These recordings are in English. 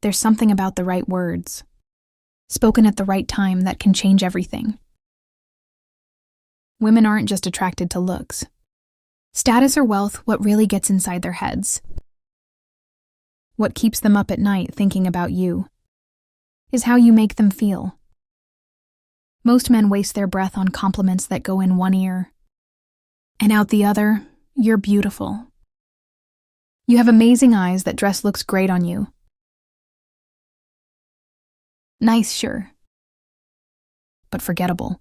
There's something about the right words, spoken at the right time, that can change everything. Women aren't just attracted to looks. Status or wealth, what really gets inside their heads, what keeps them up at night thinking about you, is how you make them feel. Most men waste their breath on compliments that go in one ear and out the other. You're beautiful. You have amazing eyes. That dress looks great on you. Nice, sure, but forgettable.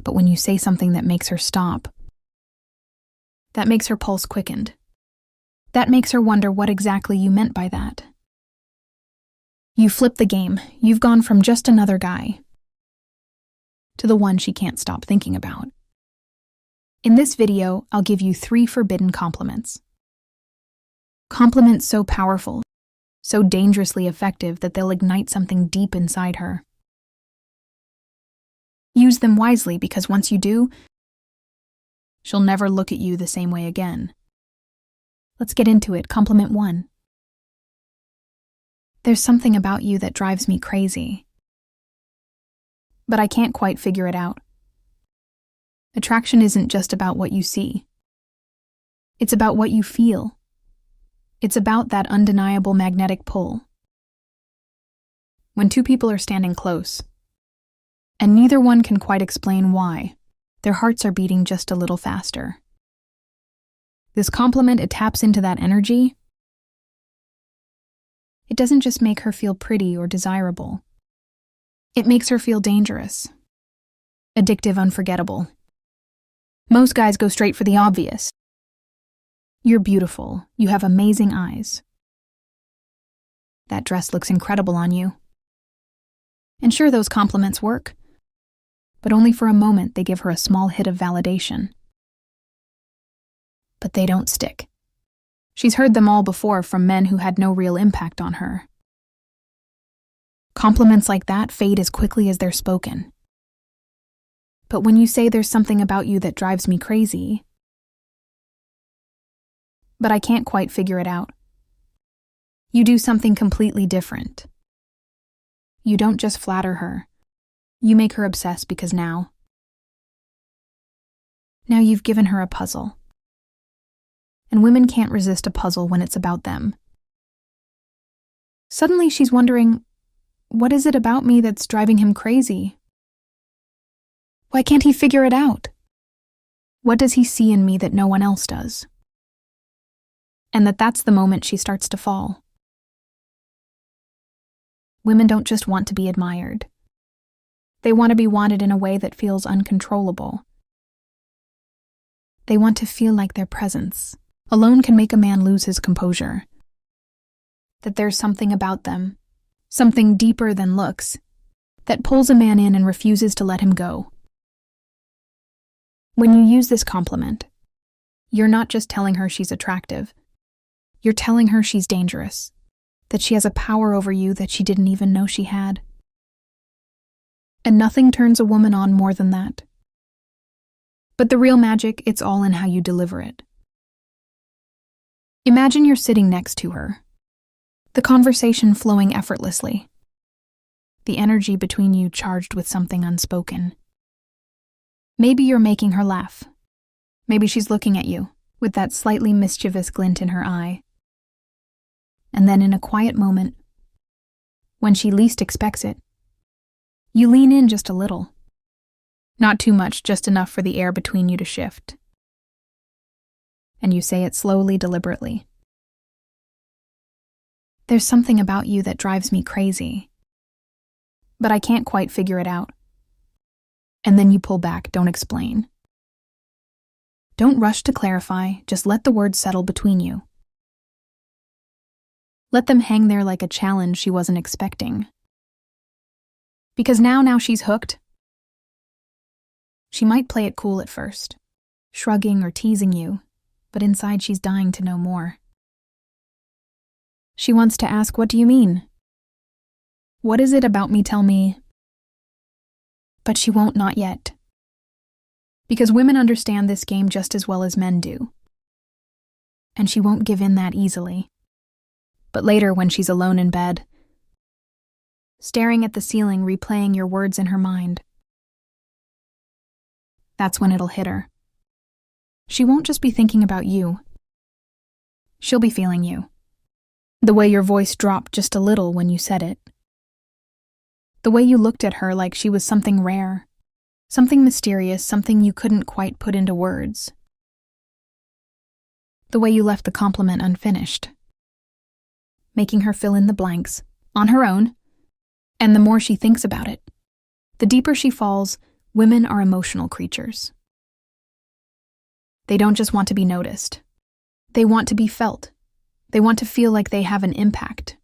But when you say something that makes her stop, that makes her pulse quickened, that makes her wonder what exactly you meant by that. You flip the game. You've gone from just another guy to the one she can't stop thinking about. In this video, I'll give you 3 forbidden compliments. Compliments so powerful, so dangerously effective that they'll ignite something deep inside her. Use them wisely, because once you do, she'll never look at you the same way again. Let's get into it. Compliment 1. There's something about you that drives me crazy, but I can't quite figure it out. Attraction isn't just about what you see. It's about what you feel. It's about that undeniable magnetic pull. When 2 people are standing close, and neither one can quite explain why, their hearts are beating just a little faster. This compliment, it taps into that energy. It doesn't just make her feel pretty or desirable. It makes her feel dangerous, addictive, unforgettable. Most guys go straight for the obvious. You're beautiful. You have amazing eyes. That dress looks incredible on you. And sure, those compliments work, but only for a moment. They give her a small hit of validation. But they don't stick. She's heard them all before from men who had no real impact on her. Compliments like that fade as quickly as they're spoken. But when you say there's something about you that drives me crazy, but I can't quite figure it out, you do something completely different. You don't just flatter her. You make her obsessed, because now you've given her a puzzle. And women can't resist a puzzle when it's about them. Suddenly she's wondering, what is it about me that's driving him crazy? Why can't he figure it out? What does he see in me that no one else does? And that's the moment she starts to fall. Women don't just want to be admired. They want to be wanted in a way that feels uncontrollable. They want to feel like their presence alone can make a man lose his composure. That there's something about them, something deeper than looks, that pulls a man in and refuses to let him go. When you use this compliment, you're not just telling her she's attractive. You're telling her she's dangerous, that she has a power over you that she didn't even know she had. And nothing turns a woman on more than that. But the real magic, it's all in how you deliver it. Imagine you're sitting next to her, the conversation flowing effortlessly, the energy between you charged with something unspoken. Maybe you're making her laugh. Maybe she's looking at you with that slightly mischievous glint in her eye. And then in a quiet moment, when she least expects it, you lean in just a little. Not too much, just enough for the air between you to shift. And you say it slowly, deliberately. There's something about you that drives me crazy, but I can't quite figure it out. And then you pull back, don't explain. Don't rush to clarify, just let the words settle between you. Let them hang there like a challenge she wasn't expecting. Because now she's hooked. She might play it cool at first, shrugging or teasing you, but inside she's dying to know more. She wants to ask, what do you mean? What is it about me? Tell me. But she won't, not yet. Because women understand this game just as well as men do. And she won't give in that easily. But later, when she's alone in bed, staring at the ceiling, replaying your words in her mind. That's when it'll hit her. She won't just be thinking about you. She'll be feeling you. The way your voice dropped just a little when you said it. The way you looked at her like she was something rare, something mysterious, something you couldn't quite put into words. The way you left the compliment unfinished, making her fill in the blanks, on her own. And the more she thinks about it, the deeper she falls. Women are emotional creatures. They don't just want to be noticed. They want to be felt. They want to feel like they have an impact.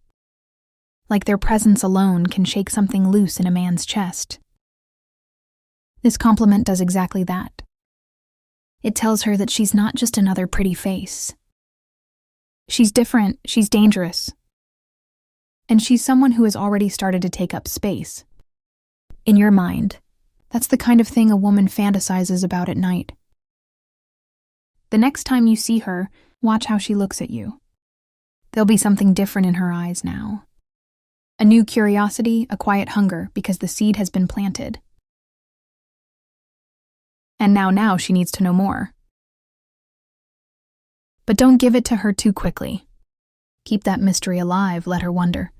Like their presence alone can shake something loose in a man's chest. This compliment does exactly that. It tells her that she's not just another pretty face. She's different, she's dangerous. And she's someone who has already started to take up space. In your mind, that's the kind of thing a woman fantasizes about at night. The next time you see her, watch how she looks at you. There'll be something different in her eyes now. A new curiosity, a quiet hunger, because the seed has been planted. And now she needs to know more. But don't give it to her too quickly. Keep that mystery alive, let her wonder.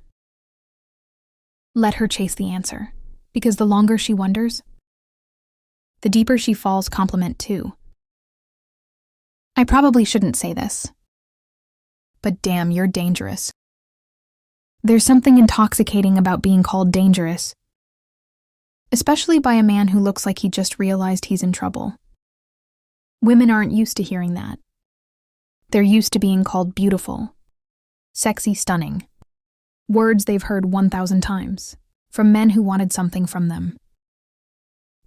Let her chase the answer, because the longer she wonders, the deeper she falls. Compliment too. I probably shouldn't say this, but damn, you're dangerous. There's something intoxicating about being called dangerous, especially by a man who looks like he just realized he's in trouble. Women aren't used to hearing that. They're used to being called beautiful, sexy, stunning, words they've heard 1,000 times from men who wanted something from them.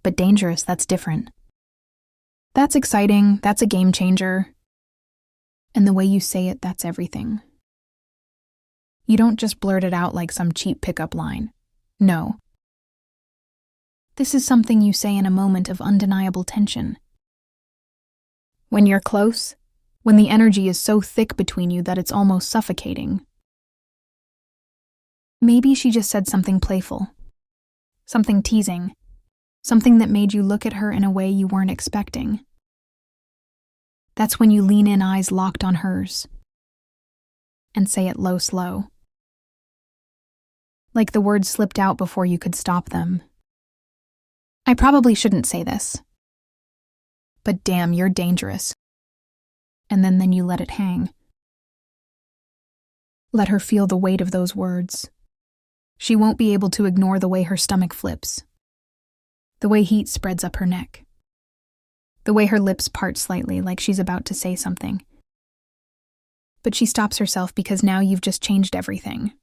But dangerous, that's different. That's exciting, that's a game changer. And the way you say it, that's everything. You don't just blurt it out like some cheap pickup line. No. This is something you say in a moment of undeniable tension. When you're close, when the energy is so thick between you that it's almost suffocating. Maybe she just said something playful, something teasing, something that made you look at her in a way you weren't expecting. That's when you lean in, eyes locked on hers, and say it low, slow. Like the words slipped out before you could stop them. I probably shouldn't say this, but damn, you're dangerous. And then you let it hang. Let her feel the weight of those words. She won't be able to ignore the way her stomach flips, the way heat spreads up her neck, the way her lips part slightly like she's about to say something. But she stops herself because now you've just changed everything.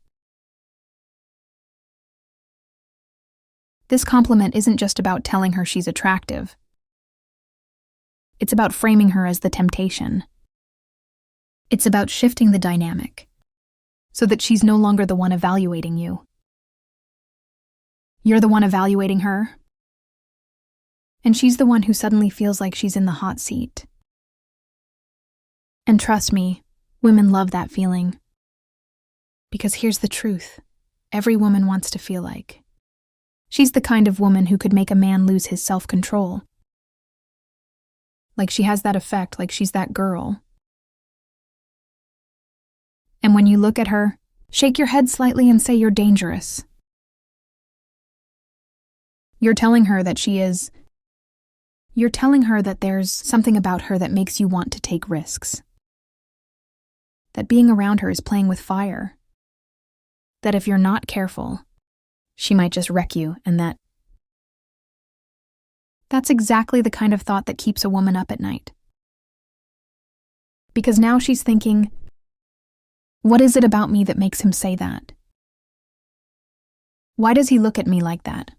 This compliment isn't just about telling her she's attractive. It's about framing her as the temptation. It's about shifting the dynamic so that she's no longer the one evaluating you. You're the one evaluating her, and she's the one who suddenly feels like she's in the hot seat. And trust me, women love that feeling. Because here's the truth, every woman wants to feel like. She's the kind of woman who could make a man lose his self-control. Like she has that effect, like she's that girl. And when you look at her, shake your head slightly and say you're dangerous. You're telling her that she is. You're telling her that there's something about her that makes you want to take risks. That being around her is playing with fire. That if you're not careful, she might just wreck you, and that's exactly the kind of thought that keeps a woman up at night. Because now she's thinking, what is it about me that makes him say that? Why does he look at me like that?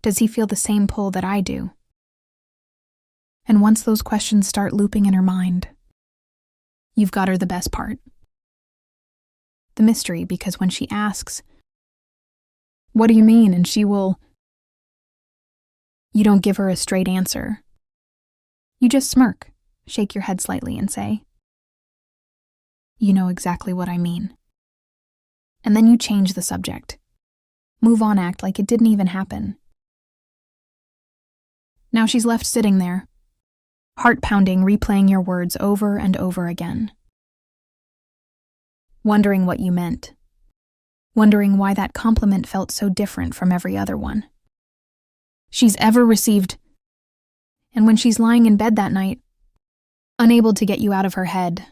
Does he feel the same pull that I do? And once those questions start looping in her mind, you've got her the best part. The mystery, because when she asks, what do you mean? And she will, you don't give her a straight answer. You just smirk, shake your head slightly and say, you know exactly what I mean. And then you change the subject. Move on, act like it didn't even happen. Now she's left sitting there, heart pounding, replaying your words over and over again. Wondering what you meant. Wondering why that compliment felt so different from every other one she's ever received. And when she's lying in bed that night, unable to get you out of her head,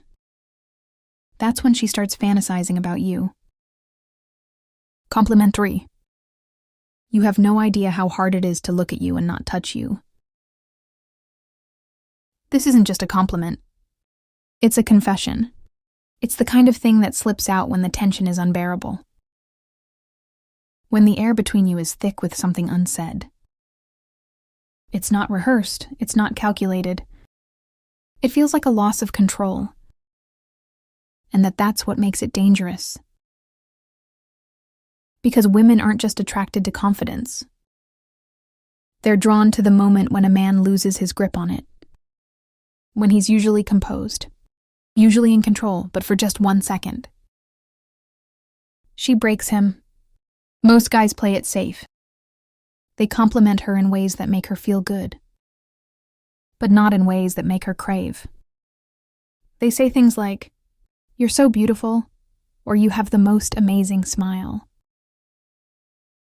that's when she starts fantasizing about you. Compliment 3. You have no idea how hard it is to look at you and not touch you. This isn't just a compliment. It's a confession. It's the kind of thing that slips out when the tension is unbearable. When the air between you is thick with something unsaid. It's not rehearsed. It's not calculated. It feels like a loss of control. And that's what makes it dangerous. Because women aren't just attracted to confidence. They're drawn to the moment when a man loses his grip on it. When he's usually composed, usually in control, but for just 1 second. She breaks him. Most guys play it safe. They compliment her in ways that make her feel good, but not in ways that make her crave. They say things like, "You're so beautiful," or "You have the most amazing smile."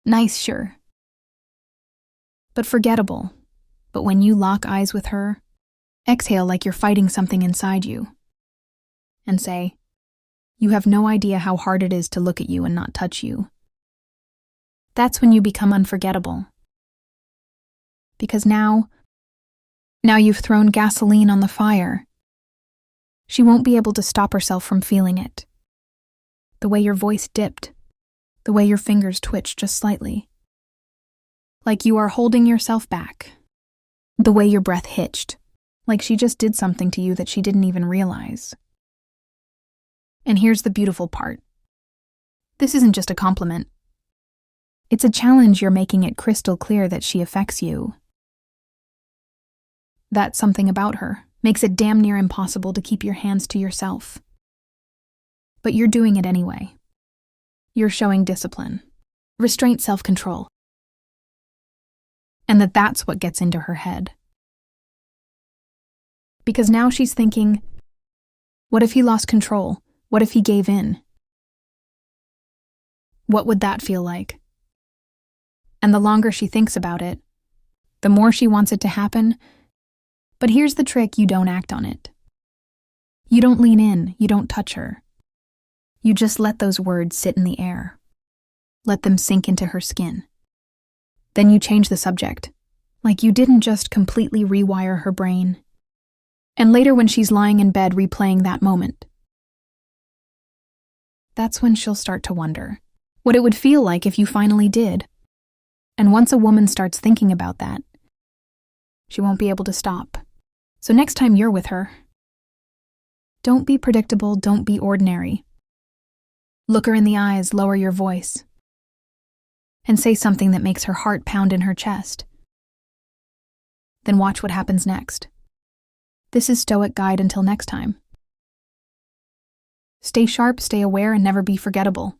Nice, sure. But forgettable. But when you lock eyes with her, exhale like you're fighting something inside you, and say, "You have no idea how hard it is to look at you and not touch you." That's when you become unforgettable. Because now you've thrown gasoline on the fire. She won't be able to stop herself from feeling it. The way your voice dipped, the way your fingers twitched just slightly. Like you are holding yourself back. The way your breath hitched, like she just did something to you that she didn't even realize. And here's the beautiful part. This isn't just a compliment. It's a challenge. You're making it crystal clear that she affects you. That something about her makes it damn near impossible to keep your hands to yourself. But you're doing it anyway. You're showing discipline, restraint, self-control. And that's what gets into her head. Because now she's thinking, what if he lost control? What if he gave in? What would that feel like? And the longer she thinks about it, the more she wants it to happen. But here's the trick: you don't act on it. You don't lean in, you don't touch her. You just let those words sit in the air. Let them sink into her skin. Then you change the subject, like you didn't just completely rewire her brain. And later when she's lying in bed replaying that moment, that's when she'll start to wonder what it would feel like if you finally did. And once a woman starts thinking about that, she won't be able to stop. So next time you're with her, don't be predictable, don't be ordinary. Look her in the eyes, lower your voice, and say something that makes her heart pound in her chest. Then watch what happens next. This is Stoic Guide. Until next time. Stay sharp, stay aware, and never be forgettable.